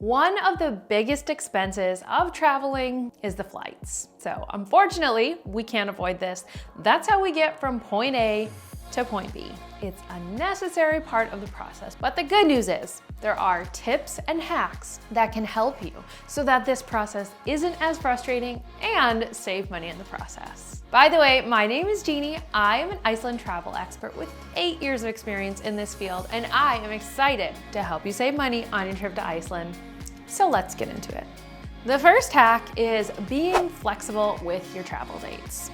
One of the biggest expenses of traveling is the flights. So unfortunately, we can't avoid this. That's how we get from point A to point B. It's a necessary part of the process. But the good news is there are tips and hacks that can help you so that this process isn't as frustrating and save money in the process. By the way, my name is Jeannie. I am an Iceland travel expert with 8 years of experience in this field, and I am excited to help you save money on your trip to Iceland. So let's get into it. The first hack is being flexible with your travel dates.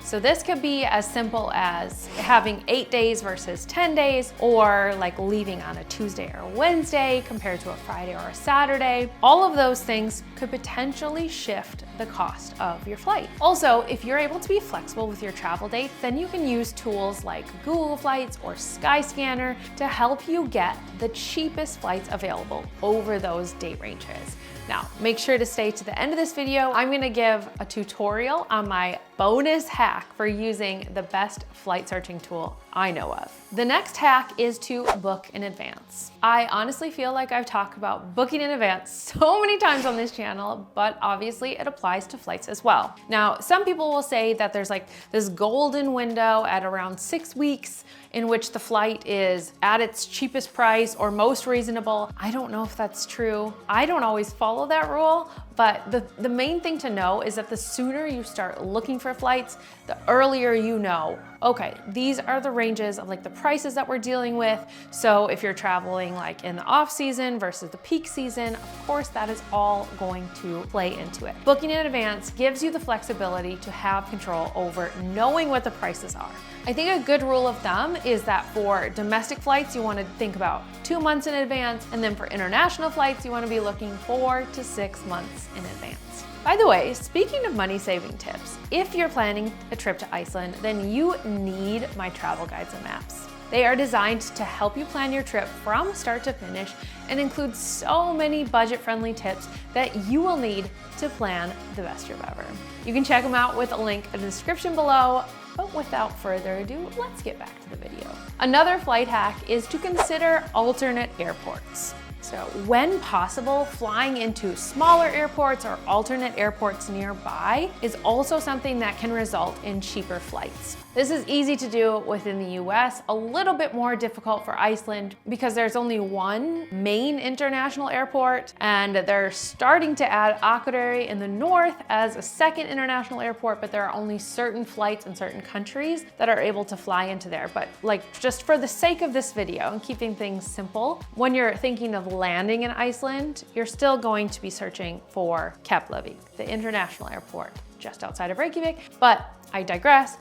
So this could be as simple as having 8 days versus 10 days, or like leaving on a Tuesday or Wednesday compared to a Friday or a Saturday. All of those things could potentially shift the cost of your flight. Also, if you're able to be flexible with your travel dates, then you can use tools like Google Flights or Skyscanner to help you get the cheapest flights available over those date ranges. Now, make sure to stay to the end of this video. I'm gonna give a tutorial on my bonus hack for using the best flight searching tool I know of. The next hack is to book in advance. I honestly feel like I've talked about booking in advance so many times on this channel, but obviously it applies to flights as well. Now, some people will say that there's like this golden window at around 6 weeks in which the flight is at its cheapest price or most reasonable. I don't know if that's true. I don't always follow that rule, but the main thing to know is that the sooner you start looking for flights, the earlier you know, okay, these are the ranges of like the prices that we're dealing with. So if you're traveling like in the off season versus the peak season, of course that is all going to play into it. Booking in advance gives you the flexibility to have control over knowing what the prices are. I think a good rule of thumb is that for domestic flights, you want to think about 2 months in advance, and then for international flights, you want to be looking 4 to 6 months in advance. By the way, speaking of money saving tips, if you're planning a trip to Iceland, then you need my travel guides and maps. They are designed to help you plan your trip from start to finish and include so many budget-friendly tips that you will need to plan the best trip ever. You can check them out with a link in the description below. But without further ado, let's get back to the video. Another flight hack is to consider alternate airports. So when possible, flying into smaller airports or alternate airports nearby is also something that can result in cheaper flights. This is easy to do within the US, a little bit more difficult for Iceland because there's only one main international airport, and they're starting to add Akureyri in the north as a second international airport, but there are only certain flights in certain countries that are able to fly into there. But like, just for the sake of this video and keeping things simple, when you're thinking of landing in Iceland, you're still going to be searching for Keflavik, the international airport just outside of Reykjavik. But I digress.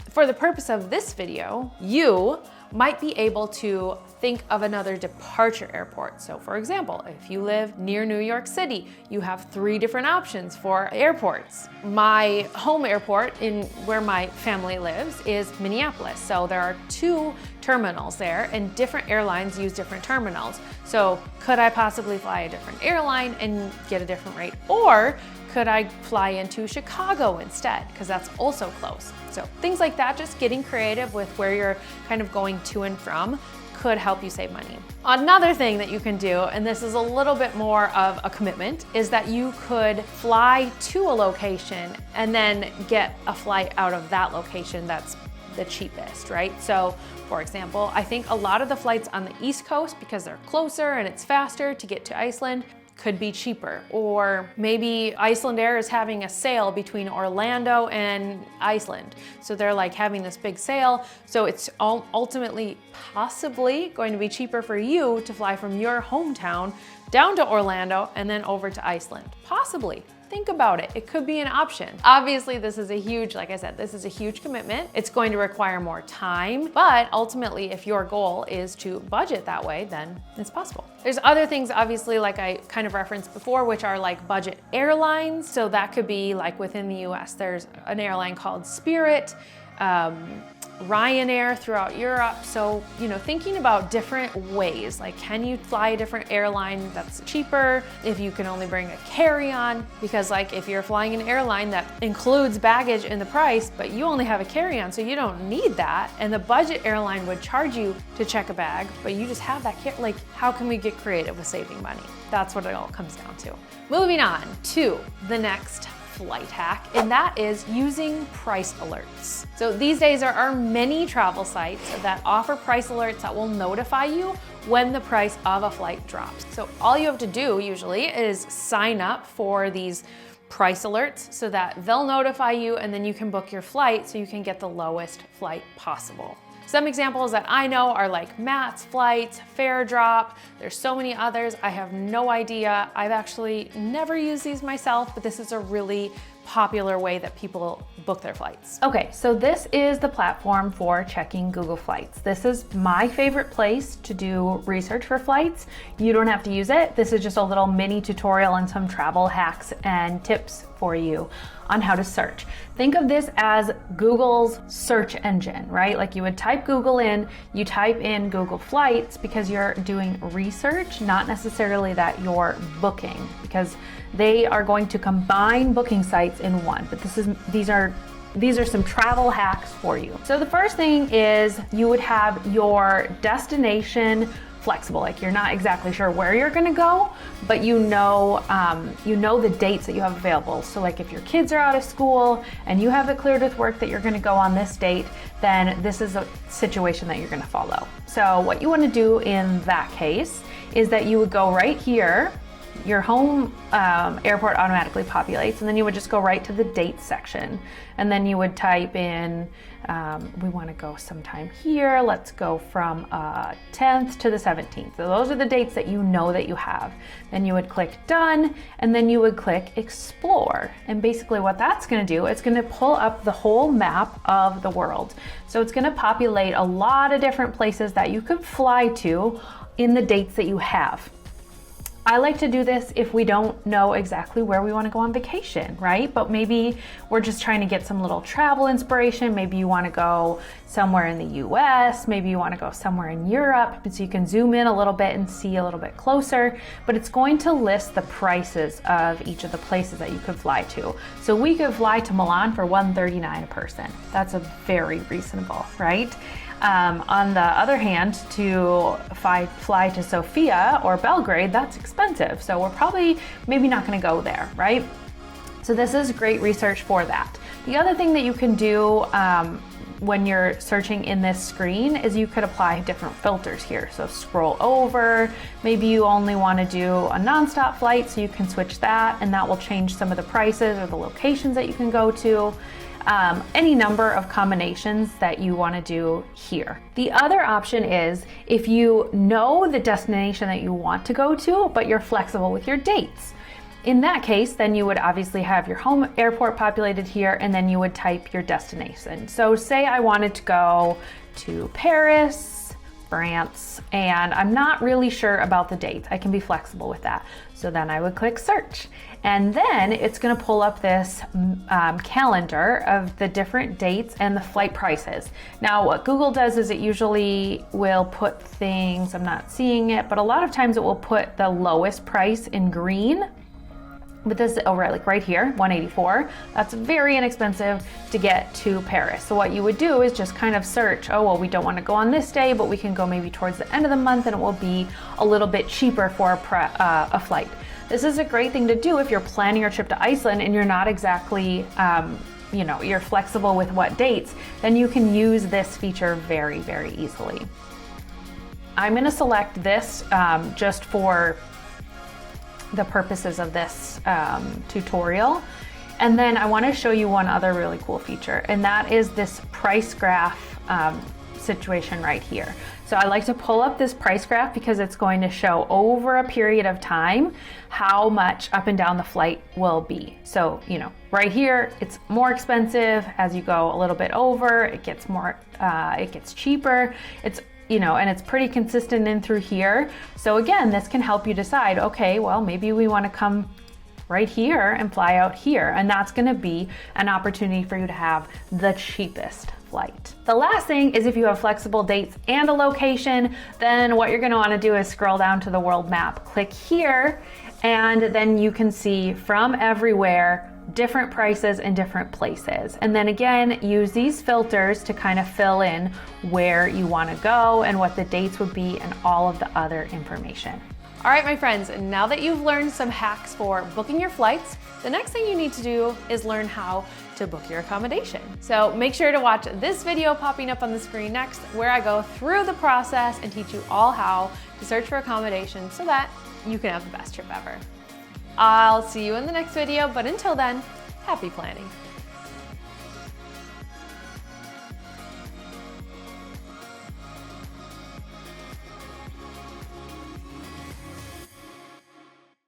For the purpose of this video, you might be able to think of another departure airport. So for example, if you live near New York City, you have 3 different options for airports. My home airport in where my family lives is Minneapolis. So there are 2 terminals there, and different airlines use different terminals. So could I possibly fly a different airline and get a different rate? Or could I fly into Chicago instead? Because that's also close. So things like that, just getting creative with where you're kind of going to and from, could help you save money. Another thing that you can do, and this is a little bit more of a commitment, is that you could fly to a location and then get a flight out of that location that's the cheapest, right? So for example, I think a lot of the flights on the East Coast, because they're closer and it's faster to get to Iceland, could be cheaper. Or maybe Icelandair is having a sale between Orlando and Iceland. So they're like having this big sale. So it's ultimately possibly going to be cheaper for you to fly from your hometown down to Orlando and then over to Iceland. Possibly. Think about it. It could be an option. Obviously, this is a huge, like I said, this is a huge commitment. It's going to require more time, but ultimately, if your goal is to budget that way, then it's possible. There's other things, obviously, like I kind of referenced before, which are like budget airlines. So that could be like within the US, there's an airline called Spirit. Ryanair throughout Europe. So, thinking about different ways, like can you fly a different airline that's cheaper if you can only bring a carry-on? Because like if you're flying an airline that includes baggage in the price, but you only have a carry-on, so you don't need that, and the budget airline would charge you to check a bag, but you just have that like how can we get creative with saving money? That's what it all comes down to. Moving on to the next flight hack, and that is using price alerts. So these days there are many travel sites that offer price alerts that will notify you when the price of a flight drops. So all you have to do usually is sign up for these price alerts so that they'll notify you, and then you can book your flight so you can get the lowest flight possible. Some examples that I know are like Matt's Flights, Fare Drop. There's so many others. I have no idea. I've actually never used these myself, but this is a really popular way that people book their flights. Okay, so this is the platform for checking Google Flights. This is my favorite place to do research for flights. You don't have to use it. This is just a little mini tutorial and some travel hacks and tips for you on how to search. Think of this as Google's search engine, right? Like you would type Google in, you type in Google Flights because you're doing research, not necessarily that you're booking, because they are going to combine booking sites in one. But these are some travel hacks for you. So the first thing is you would have your destination flexible, like you're not exactly sure where you're gonna go, but you know the dates that you have available. So like if your kids are out of school and you have it cleared with work that you're gonna go on this date, then this is a situation that you're gonna follow. So what you wanna do in that case is that you would go right here, your home airport automatically populates, and then you would just go right to the dates section. And then you would type in, we want to go sometime here. Let's go from 10th to the 17th. So those are the dates that you know that you have. Then you would click done, and then you would click explore. And basically what that's going to do, it's going to pull up the whole map of the world. So it's going to populate a lot of different places that you could fly to in the dates that you have. I like to do this if we don't know exactly where we want to go on vacation, right? But maybe we're just trying to get some little travel inspiration. Maybe you want to go somewhere in the US, maybe you want to go somewhere in Europe, so you can zoom in a little bit and see a little bit closer, but it's going to list the prices of each of the places that you could fly to. So we could fly to Milan for $139 a person. That's a very reasonable, right? On the other hand, to fly to Sofia or Belgrade, that's expensive. So we're probably maybe not going to go there, right? So this is great research for that. The other thing that you can do when you're searching in this screen is you could apply different filters here. So scroll over, maybe you only want to do a nonstop flight, so you can switch that, and that will change some of the prices or the locations that you can go to. Any number of combinations that you want to do here. The other option is if you know the destination that you want to go to, but you're flexible with your dates. In that case, then you would obviously have your home airport populated here, and then you would type your destination. So say I wanted to go to Paris, France, and I'm not really sure about the dates. I can be flexible with that. So then I would click search, and then it's going to pull up this calendar of the different dates and the flight prices. Now what Google does is it usually will put things, I'm not seeing it, but a lot of times it will put the lowest price in green. But this, like right here, 184, that's very inexpensive to get to Paris. So what you would do is just kind of search, oh, well, we don't want to go on this day, but we can go maybe towards the end of the month, and it will be a little bit cheaper for a flight. This is a great thing to do if you're planning your trip to Iceland and you're not exactly, you're flexible with what dates, then you can use this feature very, very easily. I'm going to select this just for the purposes of this tutorial. And then I want to show you one other really cool feature, and that is this price graph situation right here. So I like to pull up this price graph because it's going to show over a period of time how much up and down the flight will be. So, right here, it's more expensive. As you go a little bit over, it gets cheaper. And it's pretty consistent in through here. So again, this can help you decide, okay, well, maybe we want to come right here and fly out here. And that's going to be an opportunity for you to have the cheapest flight. The last thing is if you have flexible dates and a location, then what you're gonna wanna do is scroll down to the world map. Click here, and then you can see from everywhere different prices in different places. And then again, use these filters to kind of fill in where you wanna go and what the dates would be and all of the other information. All right, my friends, now that you've learned some hacks for booking your flights, the next thing you need to do is learn how to book your accommodation. So make sure to watch this video popping up on the screen next, where I go through the process and teach you all how to search for accommodation so that you can have the best trip ever. I'll see you in the next video, but until then, happy planning.